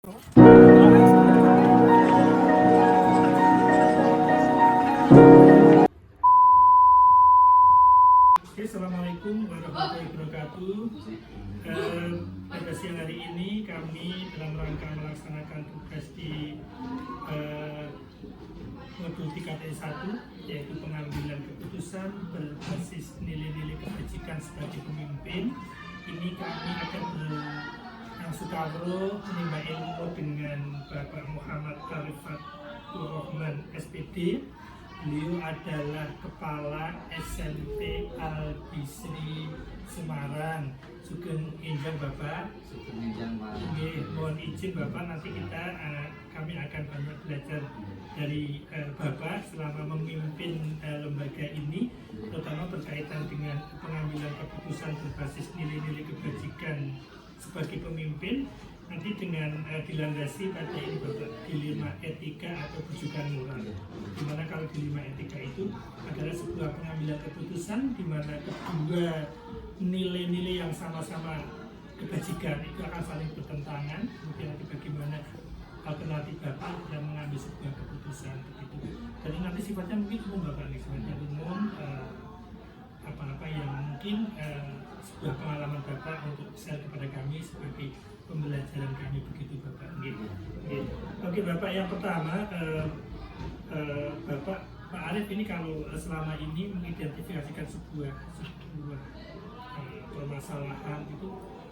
Assalamualaikum warahmatullahi wabarakatuh. Pada siang hari ini kami dalam rangka melaksanakan tugas di modul 3T1, yaitu pengambilan keputusan berbasis nilai-nilai kebajikan sebagai pemimpin. Ini kami akan bersukawro menimba ilmu dengan Bapak Muhammad Arifatul Rahman SPD. Beliau adalah Kepala SMP Al-Bisri Semarang. Sugeng Injang Bapak. Sugeng Injang Pak. Mohon izin Bapak, nanti kami akan banyak belajar dari Bapak selama memimpin lembaga ini, terutama berkaitan dengan pengambilan keputusan berbasis nilai-nilai kebajikan sebagai pemimpin. Nanti dengan dilandasi pada ini Bapak, dilema etika atau rujukan moral. Dimana kalau dilema etika itu adalah sebuah pengambilan keputusan di mana kedua nilai-nilai yang sama-sama kebajikan itu akan saling bertentangan. Kemudian nanti bagaimana alternatif Bapak dalam mengambil sebuah keputusan begitu. Jadi nanti sifatnya mungkin umum Bapak, sifatnya umum, apa-apa yang mungkin sebuah pengalaman Bapak untuk share kepada kami sebagai pembelajaran kami begitu Bapak. Oke Bapak, yang pertama Bapak Pak Arif ini kalau selama ini mengidentifikasikan sebuah permasalahan itu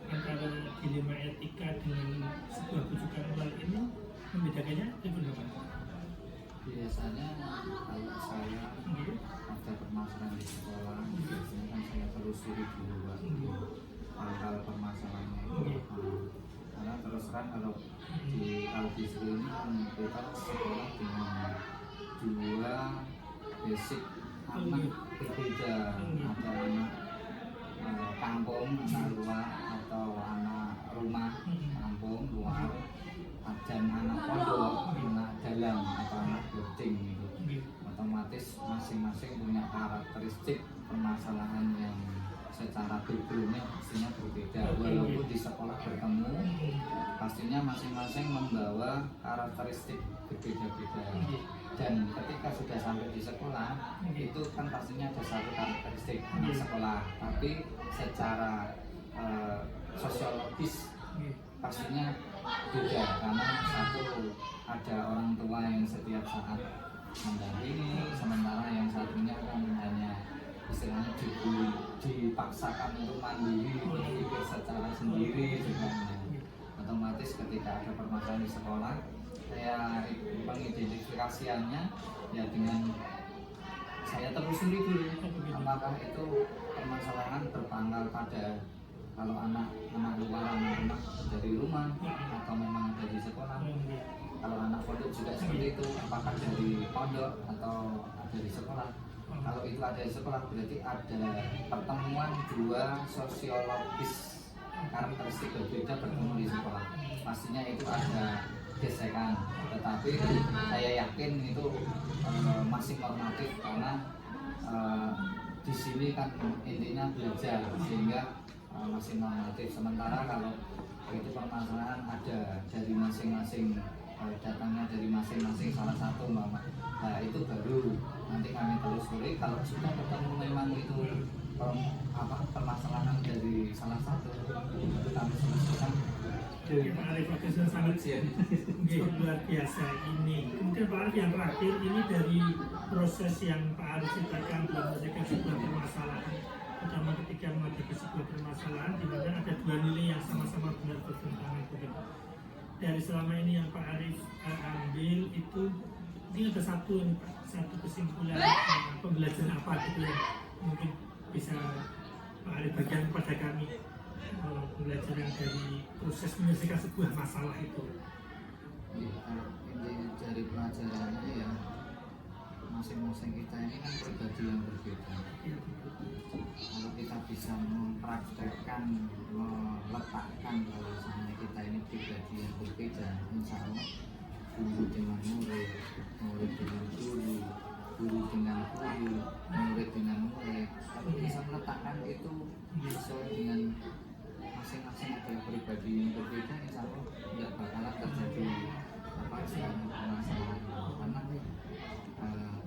antara dilema etika dengan sebuah rujukan moral ini, membedakannya itu Bapak? Biasanya kalau saya ada permasalahan di sekolah, biasanya kan saya telusuri dulu Pak, hal-hal permasalahannya itu. Karena terus terang kalau di Al-Bisri ini kan kita sekolah dengan dua basic anak berbeda. Ada anak kampung, anak luar, atau anak rumah kampung luar, dan anak pondok, anak dalam atau anak boarding gitu. Otomatis masing-masing punya karakteristik permasalahan yang secara backgroundnya pastinya berbeda. Walaupun di sekolah bertemu, pastinya masing-masing membawa karakteristik berbeda-beda. Dan ketika sudah sampai di sekolah, itu kan pastinya ada satu karakteristik anak sekolah, tapi secara sosiologis pastinya beda, karena satu ada orang tua yang setiap saat mendampingi, sementara yang satunya kan hanya istilahnya dipaksakan untuk mandiri, berpikir secara sendiri juga. Otomatis ketika ada permasalahan di sekolah, saya pengidentifikasiannya ya dengan saya telusuri dulu apakah itu permasalahan berpangkal pada kalau anak luar, anak dari rumah, atau memang ada di sekolah. Kalau anak pondok juga seperti itu, apakah dari pondok atau ada di sekolah. Kalau itu ada di sekolah, berarti ada pertemuan dua sosiologis karakteristik berbeda bertemu di sekolah. Pastinya itu ada gesekan, tetapi saya yakin itu masih normatif, karena di sini kan intinya belajar, sehingga masih normatif. Sementara kalau itu permasalahan ada dari masing-masing, datangnya dari masing-masing salah satu Mbak, nah itu baru nanti kami telusuri. Kalau sudah ketemu memang itu permasalahan dari salah satu, itu kami selesaikan. Pak Arif, sangat luar biasa ini. Kemudian Pak Arif, yang terakhir ini dari proses yang Pak Arif ceritakan dalam menyelesaikan sebuah permasalahan, pertama ketika menghadapi sebuah permasalahan di mana ada dua nilai yang sama-sama benar bertentangan begitu. Dari selama ini yang Pak Arif ambil itu, ini ada satu kesimpulan pembelajaran apa gitu yang mungkin bisa Pak Arif bagikan kepada kami, pembelajaran dari proses menyelesaikan sebuah masalah itu. Inti dari pelajarannya ya, masing-masing kita ini kan pribadi yang berbeda. Kalau kita bisa mempraktekkan, meletakkan kalau misalnya kita ini pribadi yang berbeda, insya Allah guru dengan murid, murid dengan guru, guru dengan guru, murid dengan murid, tapi bisa meletakkan itu sesuai dengan masing-masing ada pribadi yang berbeda, insya Allah nggak bakalan terjadi apa sih masalah, karena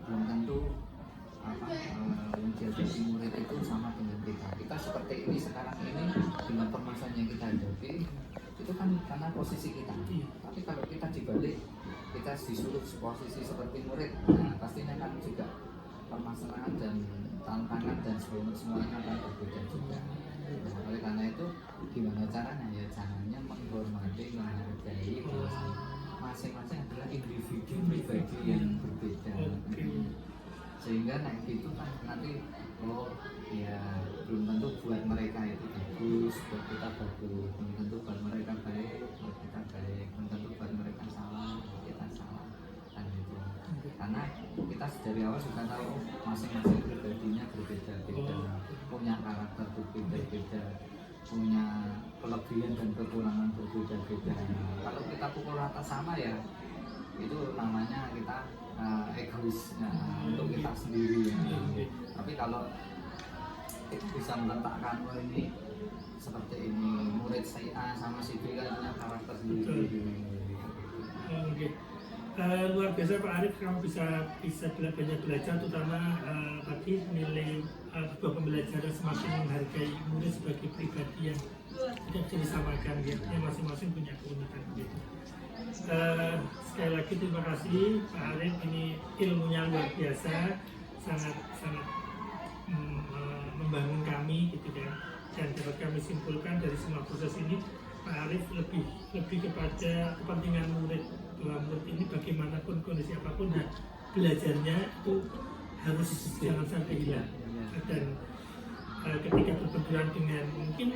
belum tentu menjadi murid itu sama dengan kita seperti ini sekarang ini dengan permasalahan yang kita hadapi itu kan karena posisi kita, tapi kalau kita dibalik, kita disuruh posisi seperti murid, nah, pastinya kan juga permasalahan dan tantangan dan semuanya akan berbeda juga. Nah, oleh karena itu gimana caranya, ya caranya menghormati, menghargai masing-masing adalah individu pribadi yang berbeda. Sehingga nah itu kan nanti ya belum tentu buat mereka itu bagus, buat kita bagus, belum tentu buat mereka baik, buat kita baik, belum tentu buat mereka salah, buat kita salah, kan gitu. Karena kita dari awal sudah tahu masing-masing pribadinya berbeda-beda, punya karakter berbeda-beda, punya kelebihan dan kekurangan berbeda-beda. Kalau kita pukul rata sama ya itu namanya kita egois untuk kita sendiri ya. Tapi kalau kita bisa meletakkan ini seperti ini, murid si A sama si B kan punya karakter sendiri. Luar biasa Pak Arief, kamu bisa banyak belajar, terutama tadi nilai sebuah pembelajaran semakin menghargai murid sebagai pribadi yang tidak bisa disamakan, gitu, yang masing-masing punya keunikan gitu. Sekali lagi terima kasih Pak Arief, ini ilmunya luar biasa, sangat membangun kami gitu kan, dan dapat kami simpulkan dari semua proses ini Pak Arief lebih kepada kepentingan murid, bahwa murid ini bagaimanapun kondisi apapun, nah belajarnya itu harus jangan sampai hilang. Dan ketika berbenturan dengan mungkin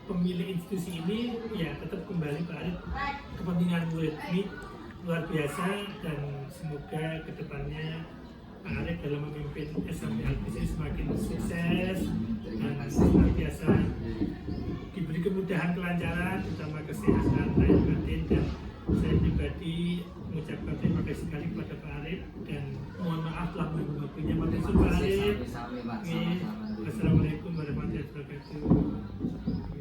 pemilik institusi ini, ya tetap kembali Pak Arief, kepentingan murid ini luar biasa, dan semoga kedepannya Pak Arief dalam memimpin SMP Al-Bisri semakin sukses dan senantiasa diberi kemudahan, kelancaran, terutama kesehatan, lahir batin, dan saya pribadi mengucapkan terima kasih sekali kepada Pak Arief, dan mohon maaf telah mengganggu waktunya. Pak Arief. Wassalamualaikum warahmatullahi wabarakatuh.